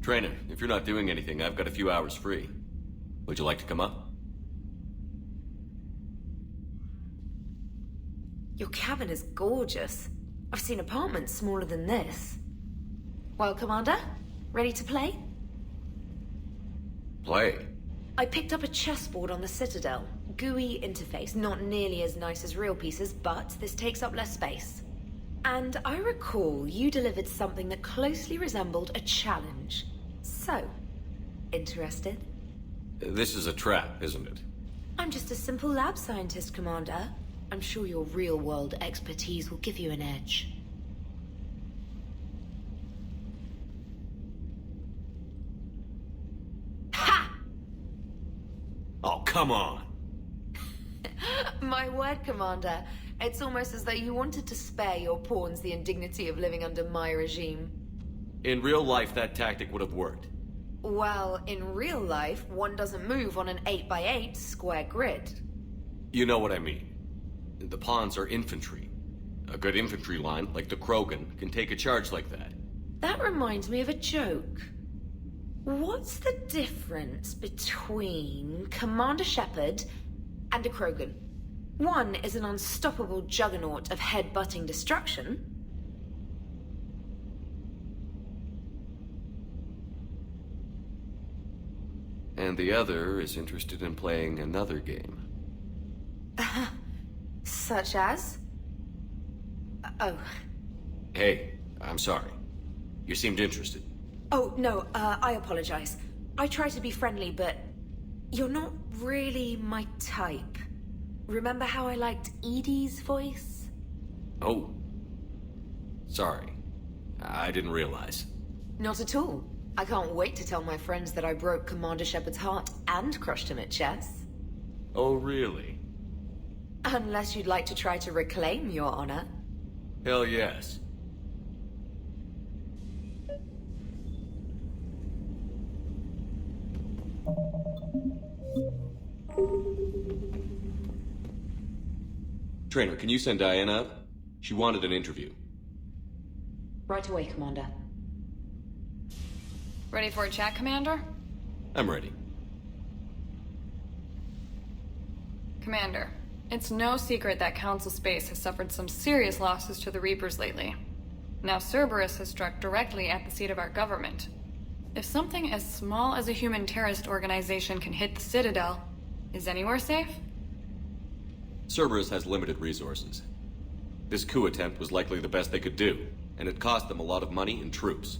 Trainer, if you're not doing anything, I've got a few hours free. Would you like to come up? Your cabin is gorgeous. I've seen apartments smaller than this. Well, Commander, ready to play? Play? I picked up a chessboard on the Citadel. GUI interface, not nearly as nice as real pieces, but this takes up less space. And I recall you delivered something that closely resembled a challenge. So, interested? This is a trap, isn't it? I'm just a simple lab scientist, Commander. I'm sure your real-world expertise will give you an edge. Ha! Oh, come on! My word, Commander. It's almost as though you wanted to spare your pawns the indignity of living under my regime. In real life, that tactic would have worked. Well, in real life, one doesn't move on an 8x8 square grid. You know what I mean. The pawns are infantry. A good infantry line, like the Krogan, can take a charge like that. That reminds me of a joke. What's the difference between Commander Shepard and a Krogan? One is an unstoppable juggernaut of head-butting destruction. And the other is interested in playing another game. Such as? Oh. Hey, I'm sorry. You seemed interested. Oh, no, I apologize. I try to be friendly, but you're not really my type. Remember how I liked Edie's voice? Oh. Sorry. I didn't realize. Not at all. I can't wait to tell my friends that I broke Commander Shepard's heart and crushed him at chess. Oh, really? Unless you'd like to try to reclaim your honor. Hell yes. Trainer, can you send Diana up? She wanted an interview. Right away, Commander. Ready for a chat, Commander? I'm ready. Commander, it's no secret that Council Space has suffered some serious losses to the Reapers lately. Now Cerberus has struck directly at the seat of our government. If something as small as a human terrorist organization can hit the Citadel, is anywhere safe? Cerberus has limited resources. This coup attempt was likely the best they could do, and it cost them a lot of money and troops.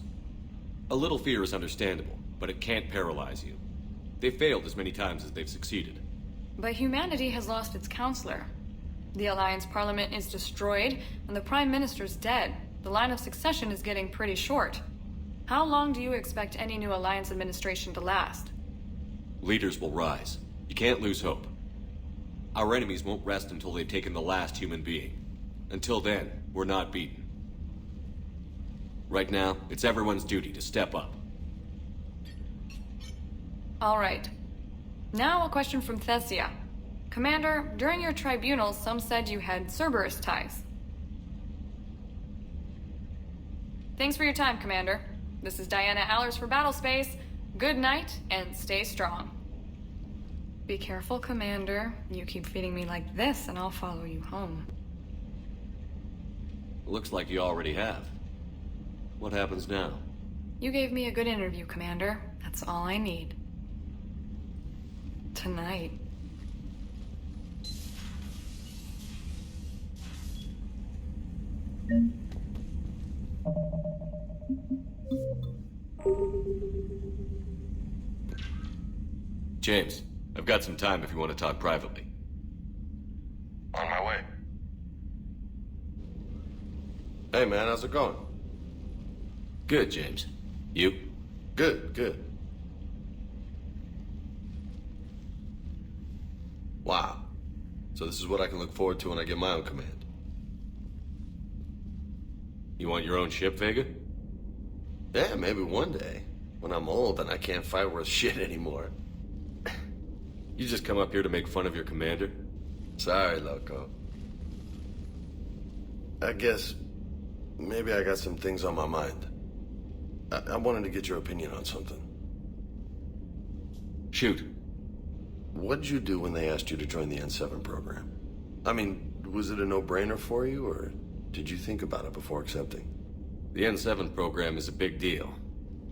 A little fear is understandable, but it can't paralyze you. They've failed as many times as they've succeeded. But humanity has lost its counselor. The Alliance Parliament is destroyed, and the Prime Minister's dead. The line of succession is getting pretty short. How long do you expect any new Alliance administration to last? Leaders will rise. You can't lose hope. Our enemies won't rest until they've taken the last human being. Until then, we're not beaten. Right now, it's everyone's duty to step up. All right. Now a question from Thessia. Commander, during your tribunal, some said you had Cerberus ties. Thanks for your time, Commander. This is Diana Allers for Battlespace. Good night, and stay strong. Be careful, Commander. You keep feeding me like this, and I'll follow you home. Looks like you already have. What happens now? You gave me a good interview, Commander. That's all I need. Tonight. James, I've got some time if you want to talk privately. On my way. Hey man, how's it going? Good, James. You? Good. Wow. So this is what I can look forward to when I get my own command. You want your own ship, Vega? Yeah, maybe one day. When I'm old and I can't fight worth shit anymore. You just come up here to make fun of your commander? Sorry, loco. I guess maybe I got some things on my mind. I wanted to get your opinion on something. Shoot. What did you do when they asked you to join the N7 program? I mean, was it a no-brainer for you, or did you think about it before accepting? The N7 program is a big deal,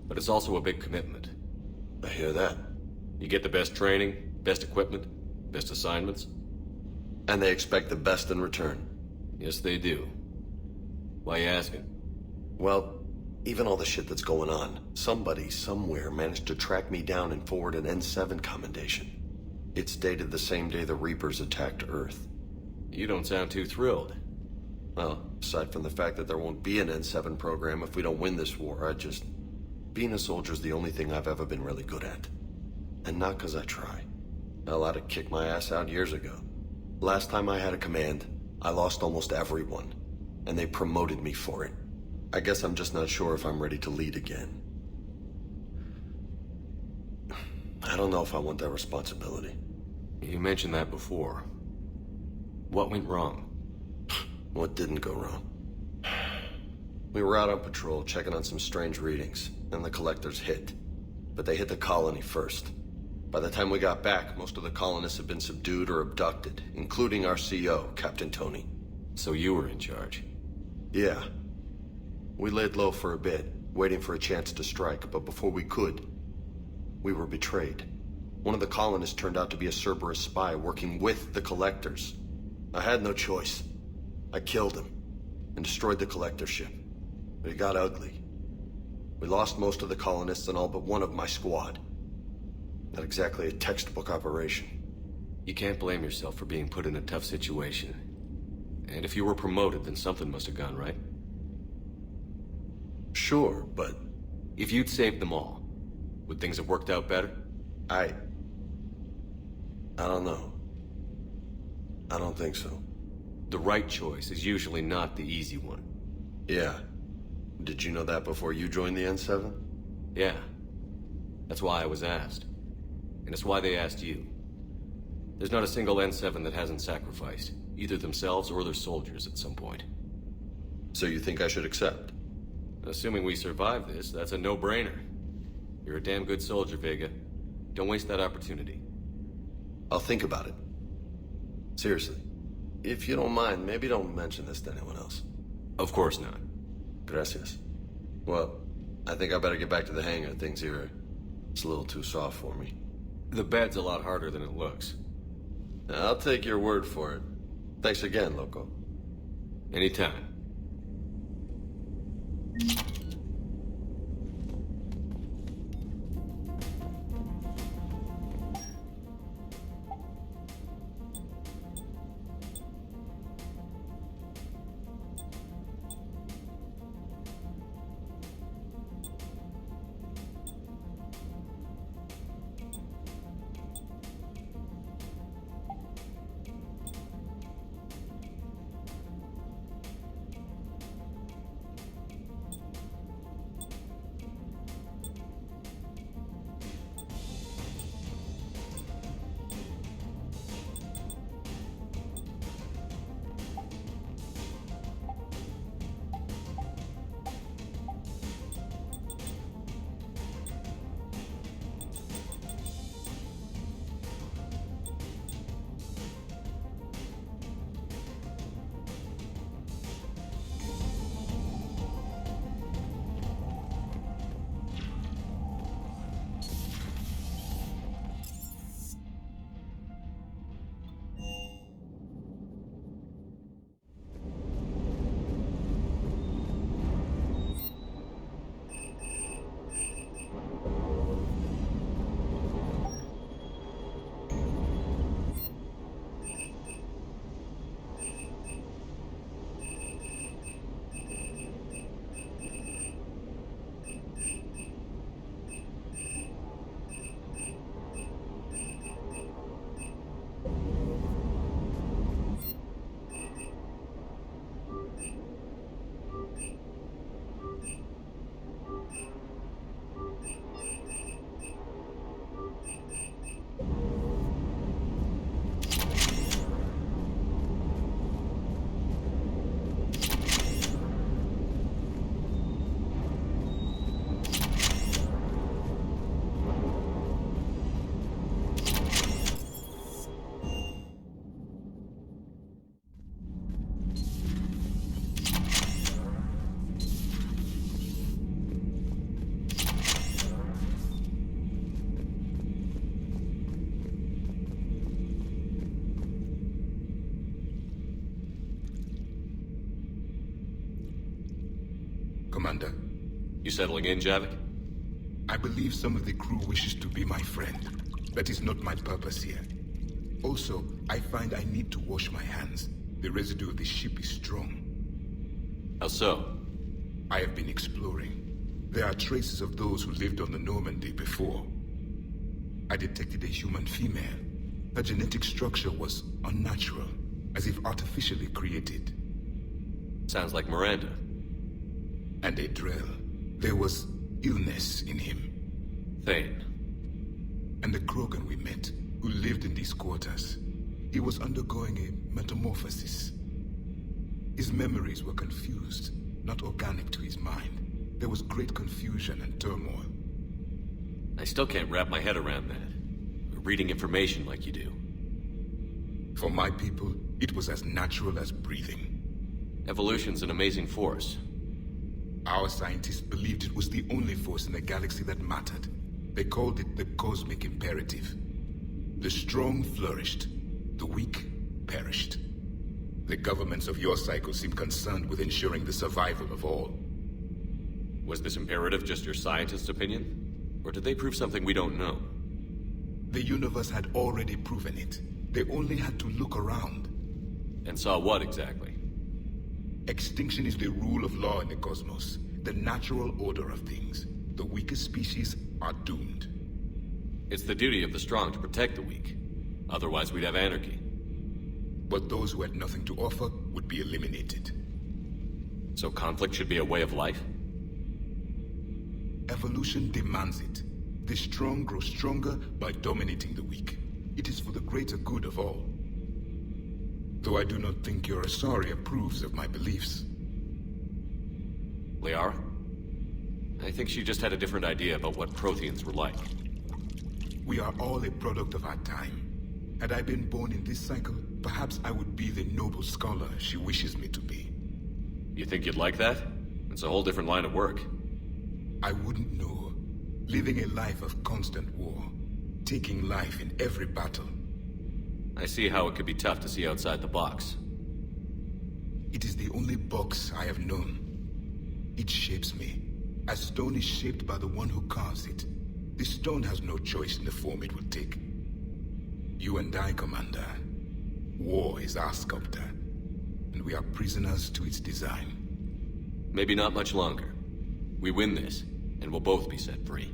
but it's also a big commitment. I hear that. You get the best training, best equipment, best assignments. And they expect the best in return. Yes, they do. Why you asking? Well, even all the shit that's going on, somebody somewhere managed to track me down and forward an N7 commendation. It's dated the same day the Reapers attacked Earth. You don't sound too thrilled. Well, aside from the fact that there won't be an N7 program if we don't win this war, being a soldier's the only thing I've ever been really good at. And not because I try. Hell, I'd have kicked my ass out years ago. Last time I had a command, I lost almost everyone. And they promoted me for it. I guess I'm just not sure if I'm ready to lead again. I don't know if I want that responsibility. You mentioned that before. What went wrong? What didn't go wrong? We were out on patrol, checking on some strange readings, and the collectors hit. But they hit the colony first. By the time we got back, most of the colonists had been subdued or abducted, including our CO, Captain Tony. So you were in charge? Yeah. We laid low for a bit, waiting for a chance to strike, but before we could, we were betrayed. One of the colonists turned out to be a Cerberus spy working with the collectors. I had no choice. I killed him, and destroyed the collector ship. But it got ugly. We lost most of the colonists and all but one of my squad. Not exactly a textbook operation. You can't blame yourself for being put in a tough situation. And if you were promoted, then something must have gone right. Sure, but... If you'd saved them all, would things have worked out better? I don't know. I don't think so. The right choice is usually not the easy one. Yeah. Did you know that before you joined the N7? Yeah. That's why I was asked. And it's why they asked you. There's not a single N7 that hasn't sacrificed, either themselves or their soldiers at some point. So you think I should accept? Assuming we survive this, that's a no-brainer. You're a damn good soldier, Vega. Don't waste that opportunity. I'll think about it. Seriously. If you don't mind, maybe don't mention this to anyone else. Of course not. Gracias. Well, I think I better get back to the hangar. Things here, it's a little too soft for me. The bed's a lot harder than it looks. I'll take your word for it. Thanks again, Loco. Anytime. Commander. You settling in, Javik? I believe some of the crew wishes to be my friend. That is not my purpose here. Also, I find I need to wash my hands. The residue of the ship is strong. How so? I have been exploring. There are traces of those who lived on the Normandy before. I detected a human female. Her genetic structure was unnatural, as if artificially created. Sounds like Miranda. And a drill. There was illness in him. Thane. And the Krogan we met, who lived in these quarters. He was undergoing a metamorphosis. His memories were confused, not organic to his mind. There was great confusion and turmoil. I still can't wrap my head around that. Reading information like you do. For my people, it was as natural as breathing. Evolution's an amazing force. Our scientists believed it was the only force in the galaxy that mattered. They called it the cosmic imperative. The strong flourished, the weak perished. The governments of your cycle seem concerned with ensuring the survival of all. Was this imperative just your scientist's opinion? Or did they prove something we don't know? The universe had already proven it. They only had to look around. And saw what exactly? Extinction is the rule of law in the cosmos, the natural order of things. The weakest species are doomed. It's the duty of the strong to protect the weak. Otherwise we'd have anarchy. But those who had nothing to offer would be eliminated. So conflict should be a way of life? Evolution demands it. The strong grow stronger by dominating the weak. It is for the greater good of all. Though I do not think your Asari approves of my beliefs. Liara? I think she just had a different idea about what Protheans were like. We are all a product of our time. Had I been born in this cycle, perhaps I would be the noble scholar she wishes me to be. You think you'd like that? It's a whole different line of work. I wouldn't know. Living a life of constant war. Taking life in every battle. I see how it could be tough to see outside the box. It is the only box I have known. It shapes me, as stone is shaped by the one who carves it. The stone has no choice in the form it will take. You and I, Commander. War is our sculptor, and we are prisoners to its design. Maybe not much longer. We win this, and we'll both be set free.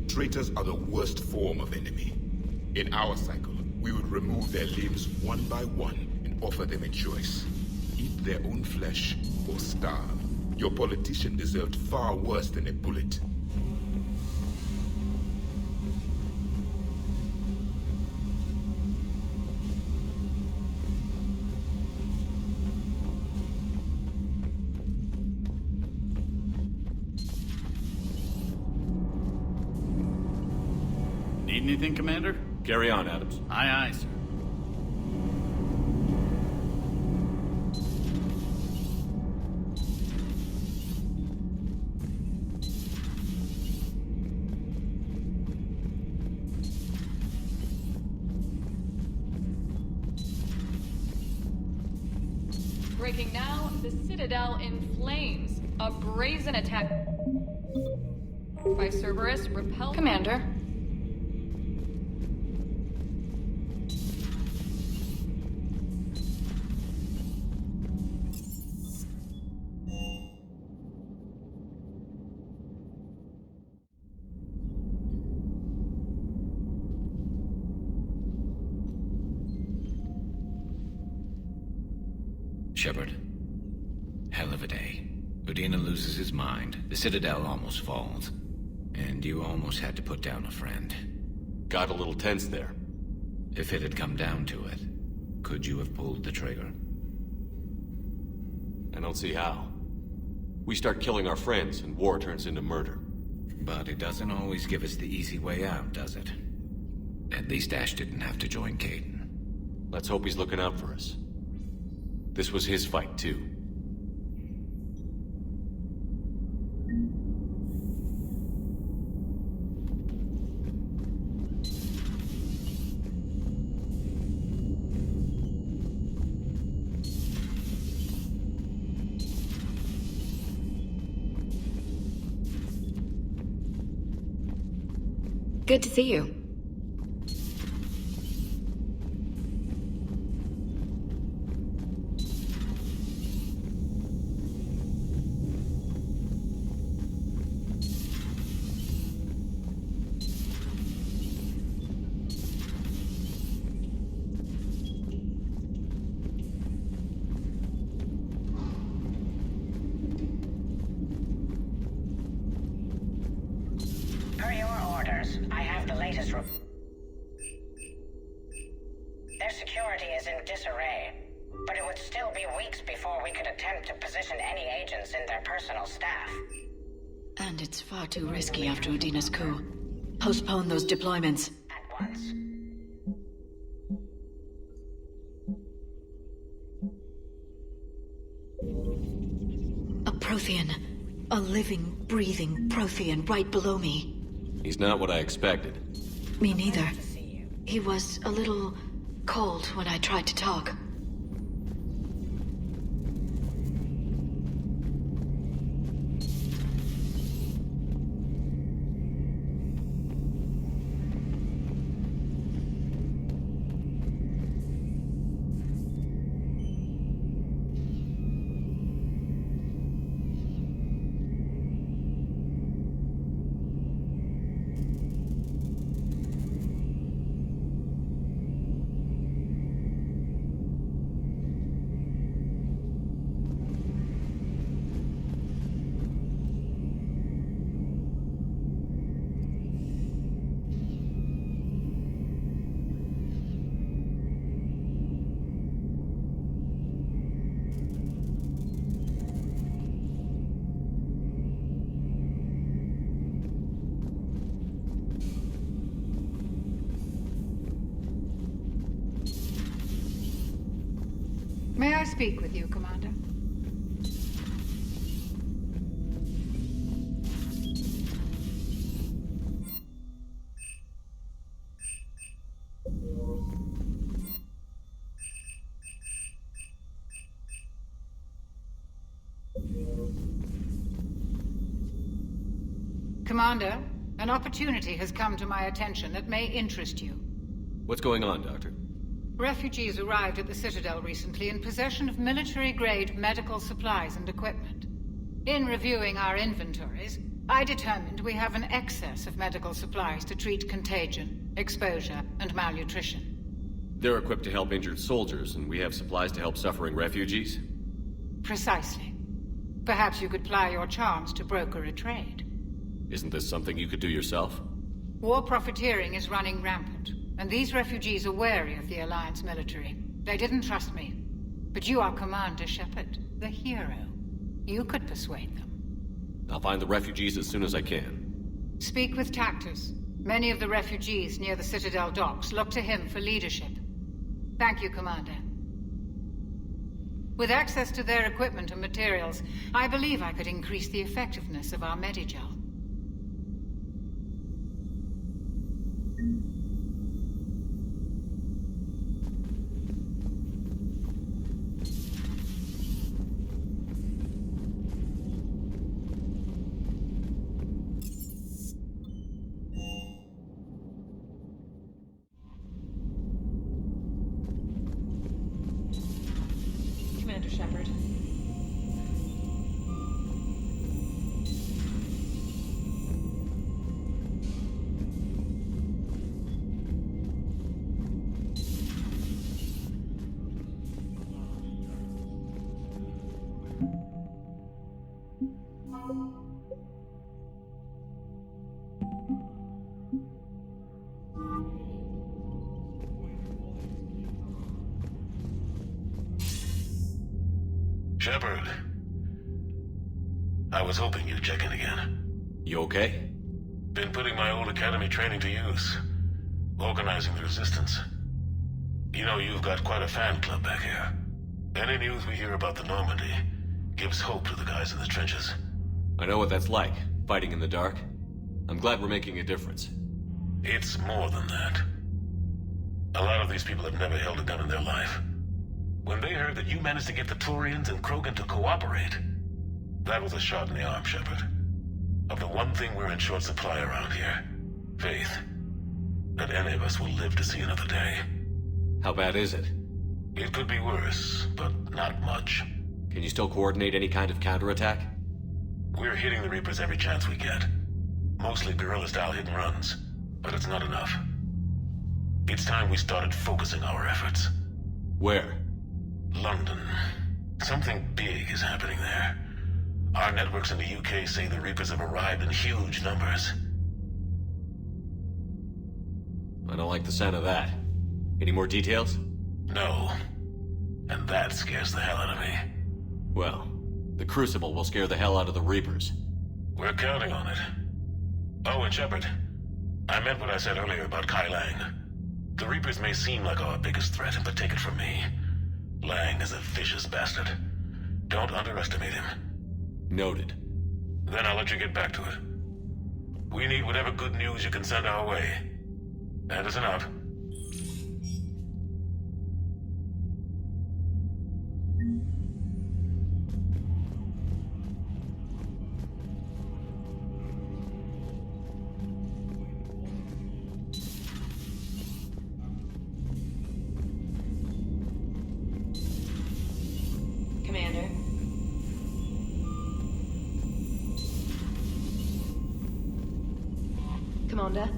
Traitors are the worst form of enemy. In our cycle, we would remove their limbs one by one and offer them a choice. Eat their own flesh or starve. Your politician deserved far worse than a bullet. Need anything, Commander? Carry on, Adams. Aye, aye, sir. Breaking now, the Citadel in flames. A brazen attack by Cerberus repelled. Commander. Shepard. Hell of a day. Udina loses his mind, the Citadel almost falls, and you almost had to put down a friend. Got a little tense there. If it had come down to it, could you have pulled the trigger? I don't see how. We start killing our friends, and war turns into murder. But it doesn't always give us the easy way out, does it? At least Ash didn't have to join Kaidan. Let's hope he's looking out for us. This was his fight, too. Good to see you. Per your orders, I have the latest Their security is in disarray, but it would still be weeks before we could attempt to position any agents in their personal staff. And it's far too risky after Udina's coup. Postpone those deployments. At once. A Prothean. A living, breathing Prothean right below me. He's not what I expected. Me neither. He was a little cold when I tried to talk. May I speak with you, Commander? Commander, an opportunity has come to my attention that may interest you. What's going on, Doctor? Refugees arrived at the Citadel recently in possession of military-grade medical supplies and equipment. In reviewing our inventories, I determined we have an excess of medical supplies to treat contagion, exposure, and malnutrition. They're equipped to help injured soldiers, and we have supplies to help suffering refugees? Precisely. Perhaps you could ply your charms to broker a trade. Isn't this something you could do yourself? War profiteering is running rampant, and these refugees are wary of the Alliance military. They didn't trust me. But you are Commander Shepard, the hero. You could persuade them. I'll find the refugees as soon as I can. Speak with Tactus. Many of the refugees near the Citadel docks look to him for leadership. Thank you, Commander. With access to their equipment and materials, I believe I could increase the effectiveness of our Medigel. Commander Shepard. Shepard. I was hoping you'd check in again. You okay? Been putting my old academy training to use. Organizing the resistance. You know, you've got quite a fan club back here. Any news we hear about the Normandy gives hope to the guys in the trenches. I know what that's like, fighting in the dark. I'm glad we're making a difference. It's more than that. A lot of these people have never held a gun in their life. When they heard that you managed to get the Turians and Krogan to cooperate, that was a shot in the arm, Shepard. Of the one thing we're in short supply around here, faith. that any of us will live to see another day. How bad is it? It could be worse, but not much. Can you still coordinate any kind of counterattack? We're hitting the Reapers every chance we get. Mostly guerrilla-style hit-and-runs, but it's not enough. It's time we started focusing our efforts. Where? London. Something big is happening there. Our networks in the UK say the Reapers have arrived in huge numbers. I don't like the sound of that. Any more details? No. And that scares the hell out of me. Well, the Crucible will scare the hell out of the Reapers. We're counting on it. Oh, and Shepard, I meant what I said earlier about Kai Lang. The Reapers may seem like our biggest threat, but take it from me. Lang is a vicious bastard. Don't underestimate him. Noted. Then I'll let you get back to it. We need whatever good news you can send our way. Anderson out. Commander.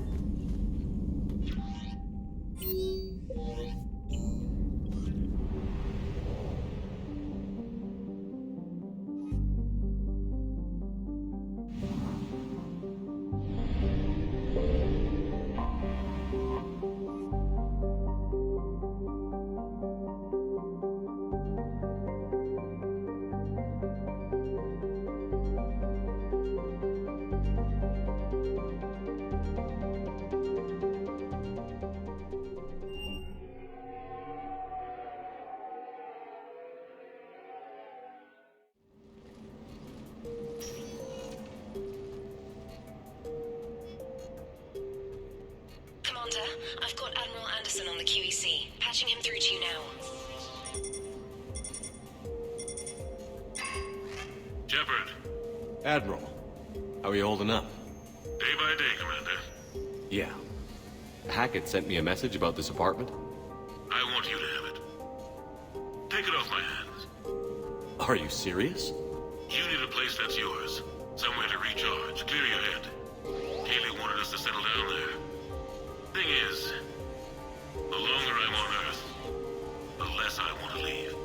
Commander. I've got Admiral Anderson on the QEC. Patching him through to you now. Shepard. Admiral, how are you holding up? Day by day, Commander. Yeah. Hackett sent me a message about this apartment. I want you to have it. Take it off my hands. Are you serious? You need a place that's yours. Somewhere to recharge, clear your head. Haley wanted us to settle down there. Thing is, the longer I'm on Earth, the less I want to leave.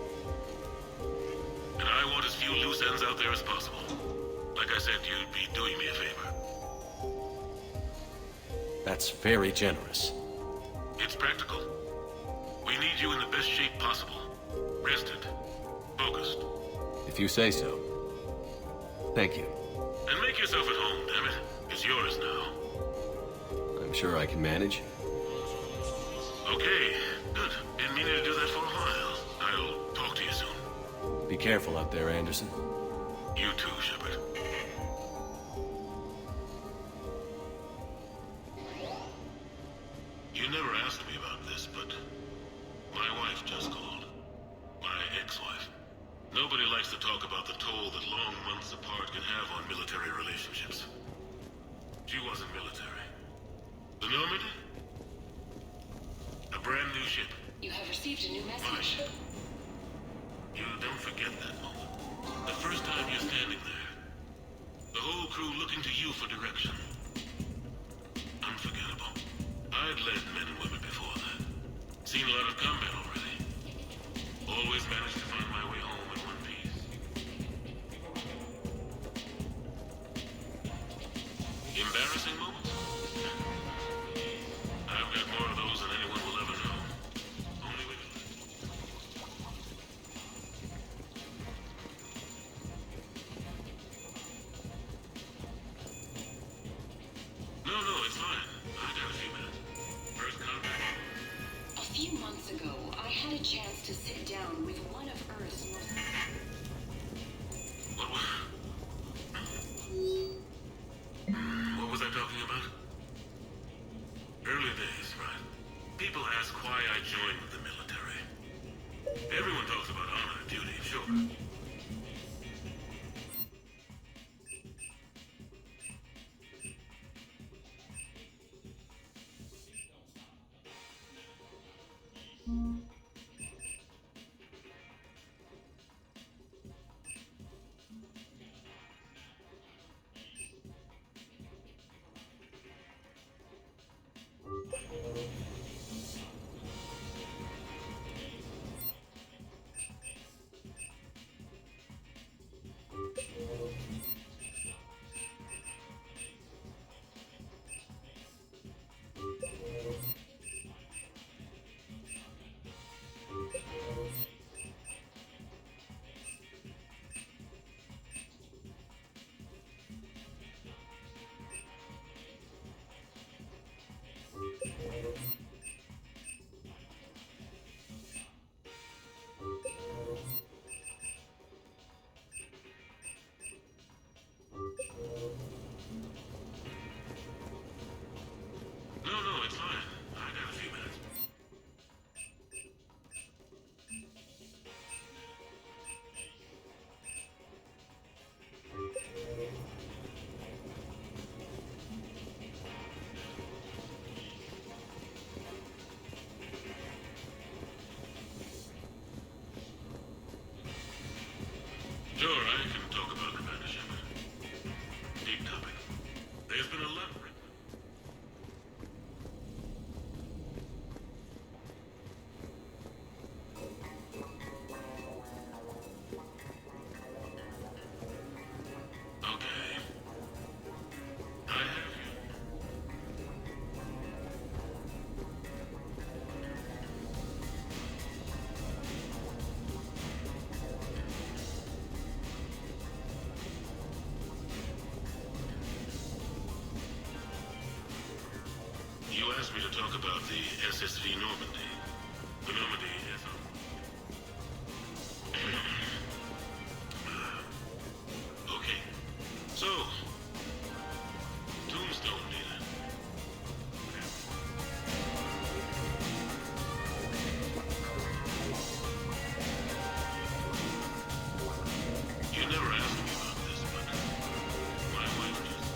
And I want as few loose ends out there as possible. Like I said, you'd be doing me a favor. That's very generous. It's practical. We need you in the best shape possible. Rested. Focused. If you say so. Thank you. And make yourself at home, damn it. It's yours now. I'm sure I can manage. Okay, good. Been meaning to do that for a while. I'll talk to you soon. Be careful out there, Anderson. You too, Shepard. You never asked me about this, but my wife just called. My ex-wife. Nobody likes to talk about the toll that long months apart can have on military relationships. She wasn't military. The Normandy? A brand new ship. You have received a new My message. ship. You don't forget that moment. The first time you're standing there. The whole crew looking to you for direction. Unforgettable. I'd led men and women before that. Seen a lot of combat already. Always managed to find my way home in one piece. Embarrassing moments? I've got more of those than anyone will ever know. Only with you. No, it's fine. I got a few minutes. First contact. A few months ago, I had a chance to sit down with one of Earth's most... What was I talking about? Early days, right? People ask why I joined the military. Everyone talks about honor, duty, sure. No, it's fine. I got a few minutes. Sure, I can talk about Commander Shepard. Deep topic. There's been a lot. Okay. I have you. You asked me to talk about the SSV Normandy. The Normandy SR. Okay. So, Tombstone data. You never asked me about this, but my wife just...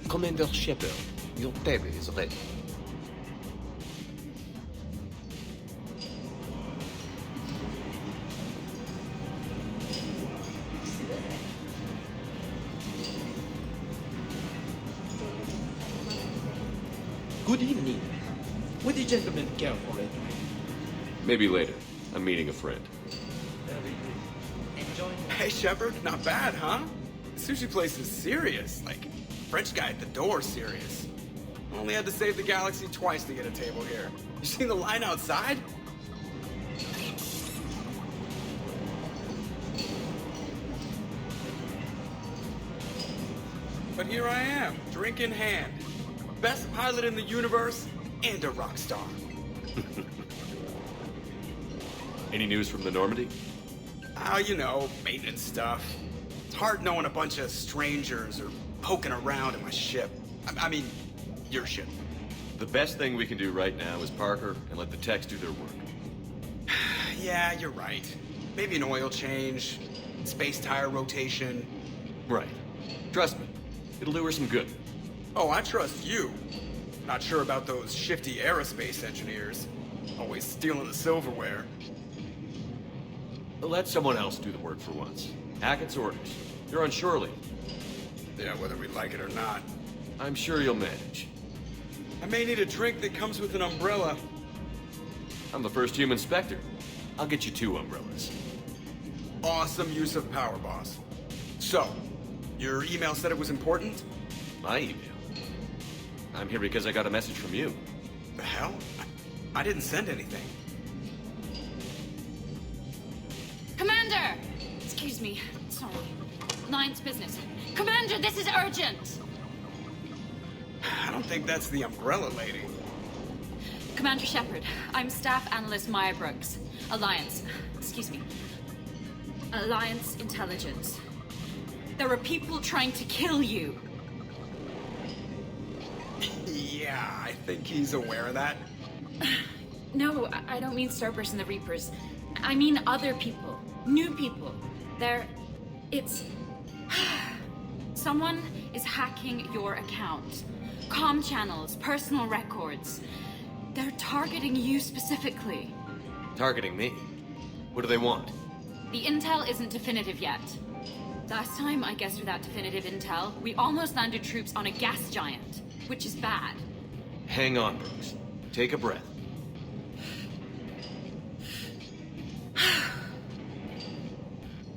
Commander Shepard, your table is ready. Good evening. Would the gentleman care for it? Maybe later. I'm meeting a friend. Hey, Shepard, not bad, huh? The sushi place is serious. Like, French guy at the door serious. Only had to save the galaxy twice to get a table here. You seen the line outside? But here I am, drink in hand. Best pilot in the universe and a rock star. Any news from the Normandy? Oh, you know, maintenance stuff. It's hard knowing a bunch of strangers or poking around in my ship. I mean, your ship. The best thing we can do right now is park her and let the techs do their work. Yeah, you're right. Maybe an oil change, space tire rotation. Right. Trust me, it'll do her some good. Oh, I trust you. Not sure about those shifty aerospace engineers. Always stealing the silverware. Let someone else do the work for once. Hackett's orders. You're on shore leave. Yeah, whether we like it or not. I'm sure you'll manage. I may need a drink that comes with an umbrella. I'm the first human Spectre. I'll get you 2 umbrellas. Awesome use of power, boss. So, your email said it was important? My email? I'm here because I got a message from you. The hell? I didn't send anything. Commander! Excuse me. Sorry. Line's business. Commander, this is urgent! I don't think that's the umbrella lady. Commander Shepard, I'm Staff Analyst Maya Brooks. Alliance. Excuse me. Alliance Intelligence. There are people trying to kill you. Yeah, I think he's aware of that. No, I don't mean Cerberus and the Reapers. I mean other people. New people. It's... Someone is hacking your account. Comm channels, personal records. They're targeting you specifically. Targeting me? What do they want? The intel isn't definitive yet. Last time, I guess without definitive intel, we almost landed troops on a gas giant, which is bad. Hang on, Brooks. Take a breath.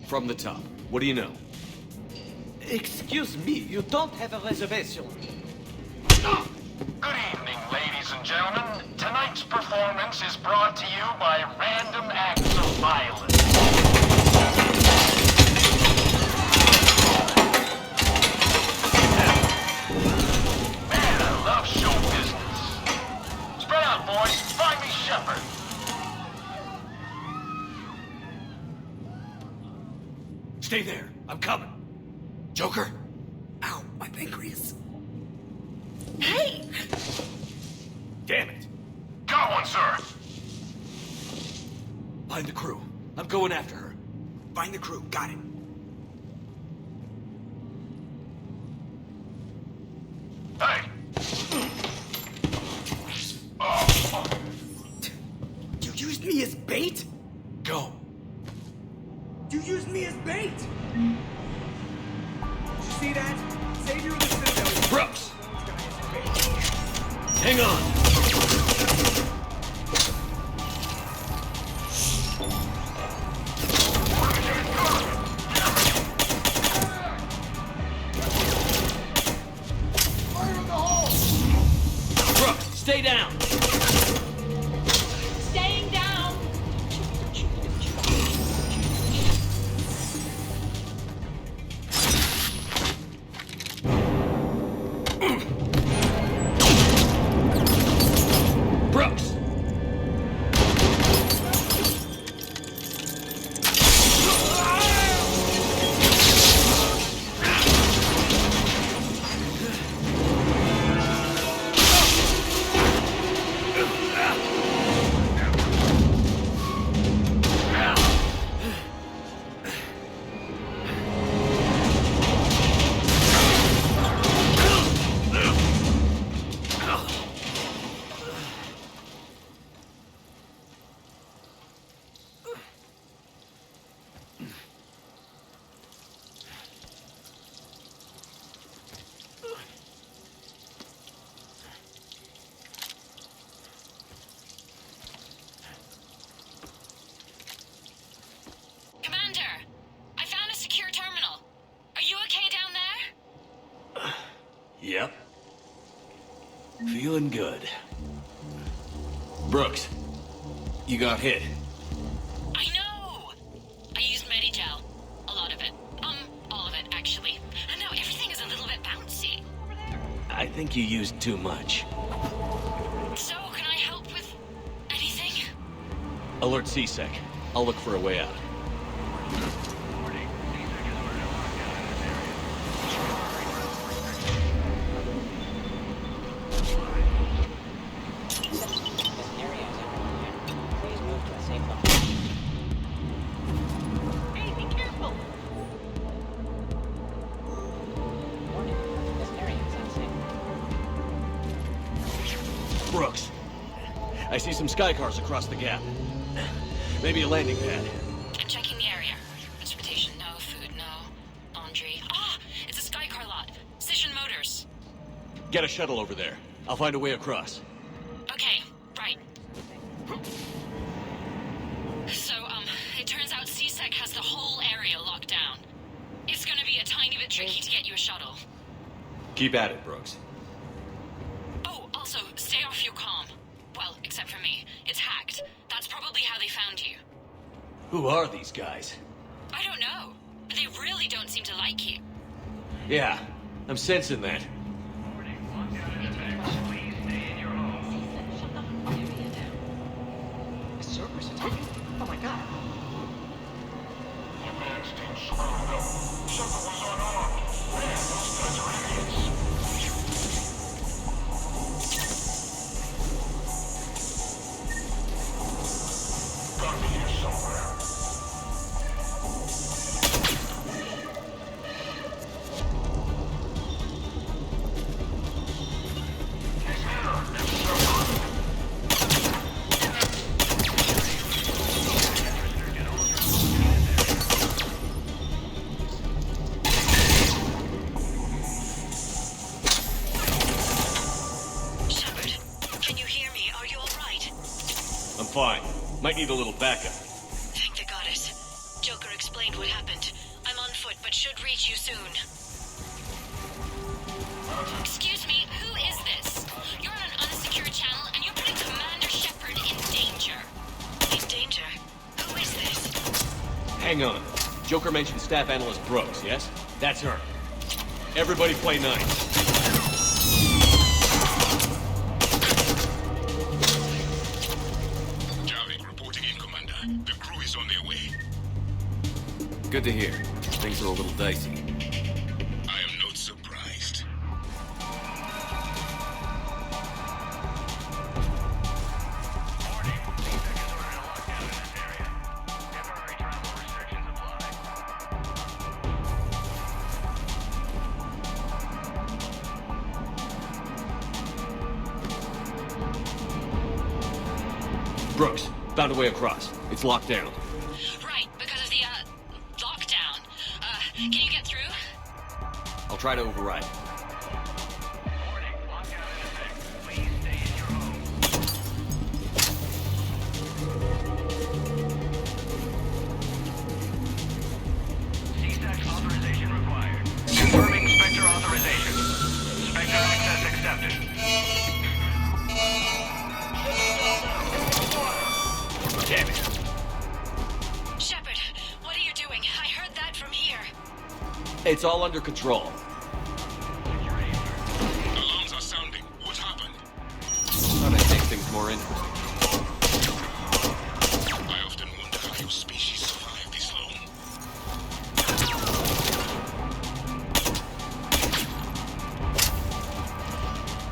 From the top, what do you know? Excuse me, you don't have a reservation. Good evening, ladies and gentlemen. Tonight's performance is brought to you by random acts of violence. Man, I love show business. Spread out, boys. Find me Shepard. Stay there. I'm coming. Joker? Ow, my pancreas. Hey! Damn it. Got one, sir. Find the crew. I'm going after her. Find the crew. Got it. Hey. You used me as bait? Go. You used me as bait! Did you see that? Savior of the Citadel. Brooks! Hang on! Fire in the hole! Brooks, stay down! Staying down! Brooks! Commander, I found a secure terminal. Are you okay down there? Yep. Feeling good. Brooks, you got hit. I know! I used Medigel. A lot of it. All of it, actually. And now everything is a little bit bouncy. I think you used too much. So, can I help with anything? Alert C-Sec. I'll look for a way out. Hey, be careful! Warning, this area is unsafe. Brooks, I see some sky cars across the gap. Maybe a landing pad. I'm checking the area. Transportation, no. Food, no. Laundry. Ah! It's a Skycar lot. Cision Motors. Get a shuttle over there. I'll find a way across. Okay, right. So, get you a shuttle. Keep at it, Brooks. Oh, also, stay off your comm. Well, except for me. It's hacked. That's probably how they found you. Who are these guys? I don't know. But they really don't seem to like you. Yeah, I'm sensing that. Oh my god. Fine. Might need a little backup. Thank the goddess. Joker explained what happened. I'm on foot, but should reach you soon. Excuse me, who is this? You're on an unsecure channel, and you're putting Commander Shepard in danger. In danger? Who is this? Hang on. Joker mentioned Staff Analyst Brooks, yes? That's her. Everybody play nice. Good to hear. Things are a little dicey. I am not surprised. Brooks, found a way across. It's locked down. Right, because of the, lockdown. Can you get through? I'll try to override. CSAC authorization required. Confirming Spectre authorization. Spectre access accepted. Damn it. Shepard, what are you doing? I heard that from here. It's all under control. Alarms are sounding. What happened? Thought I'd make things more interesting. I often wonder how your species survived this long.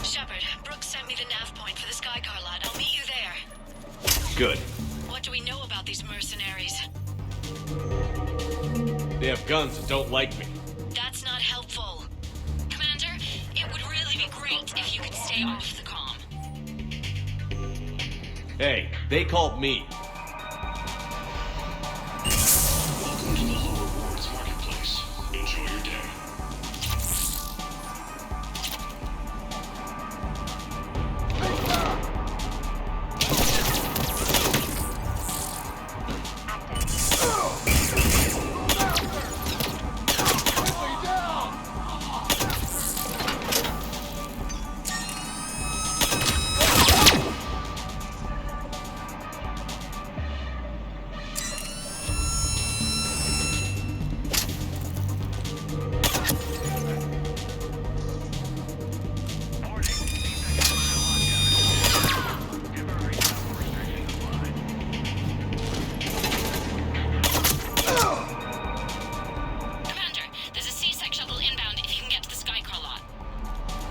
Shepard, Brooks sent me the nav point for the Skycar lot. I'll meet you there. Good. What do we know about these mercenaries? They have guns and don't like me. That's not helpful. Commander, it would really be great if you could stay off the comm. Hey, they called me. Welcome to the Low Rewards Marketplace. Enjoy your day.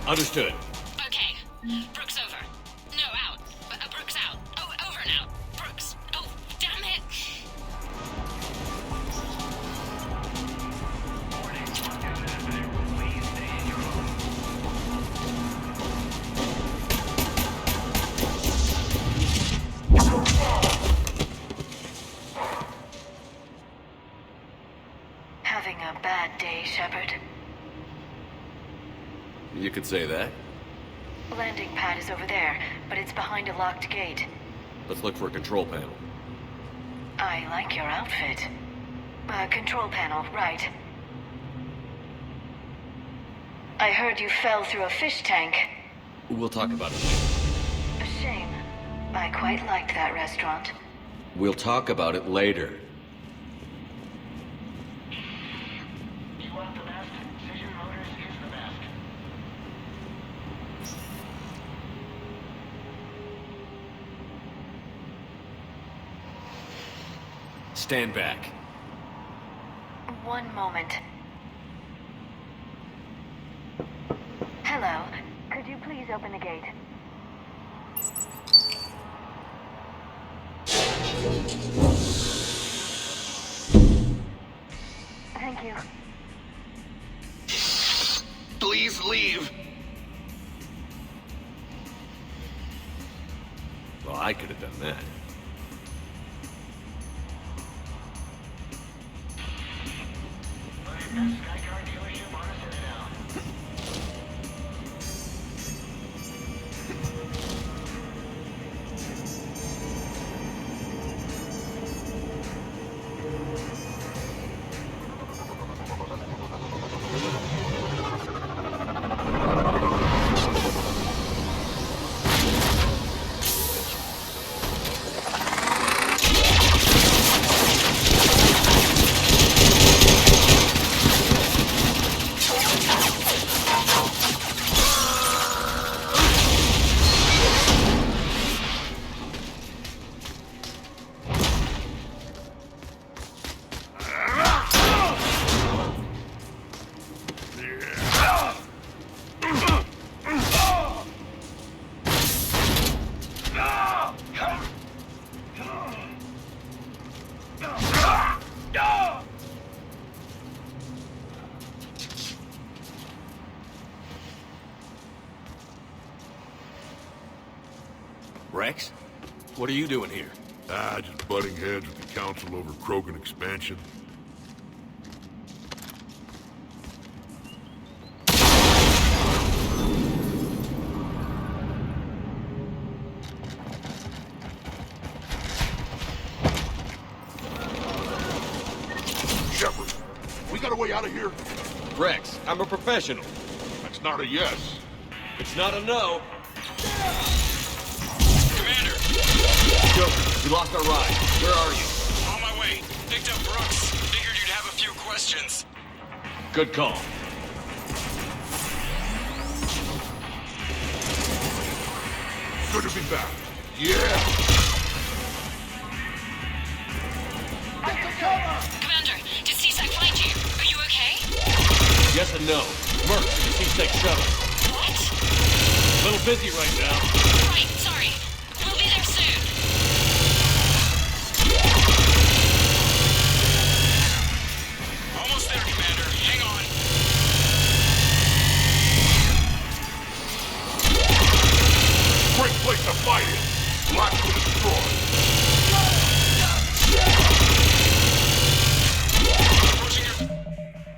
Understood. Okay. Brooks over. No, out. Brooks out. Oh, over and out. Brooks. Oh, damn it. Having a bad day, Shepard? You could say that. Landing pad is over there, but it's behind a locked gate. Let's look for a control panel. I like your outfit. Control panel, right. I heard you fell through a fish tank. We'll talk about it later. A shame. I quite liked that restaurant. We'll talk about it later. You want the best? Fission Motors is the best. Stand back. One moment. Hello. Could you please open the gate? Thank you. Please leave. Well, I could have done that. Rex? What are you doing here? Just butting heads with the Council over Krogan expansion. Shepard, we got a way out of here? Rex, I'm a professional. That's not a yes. It's not a no. Commander! Joker, we lost our ride. Where are you? On my way. Picked up Brooks. Figured you'd have a few questions. Good call. Good to be back. Yeah! Commander, did C-Sec find you? Are you okay? Yes and no. Merc, the C-Sec shuttle. What? A little busy right now. Right, sorry. We'll be there soon. Almost there, Commander. Hang on. Great place to fight in. Lots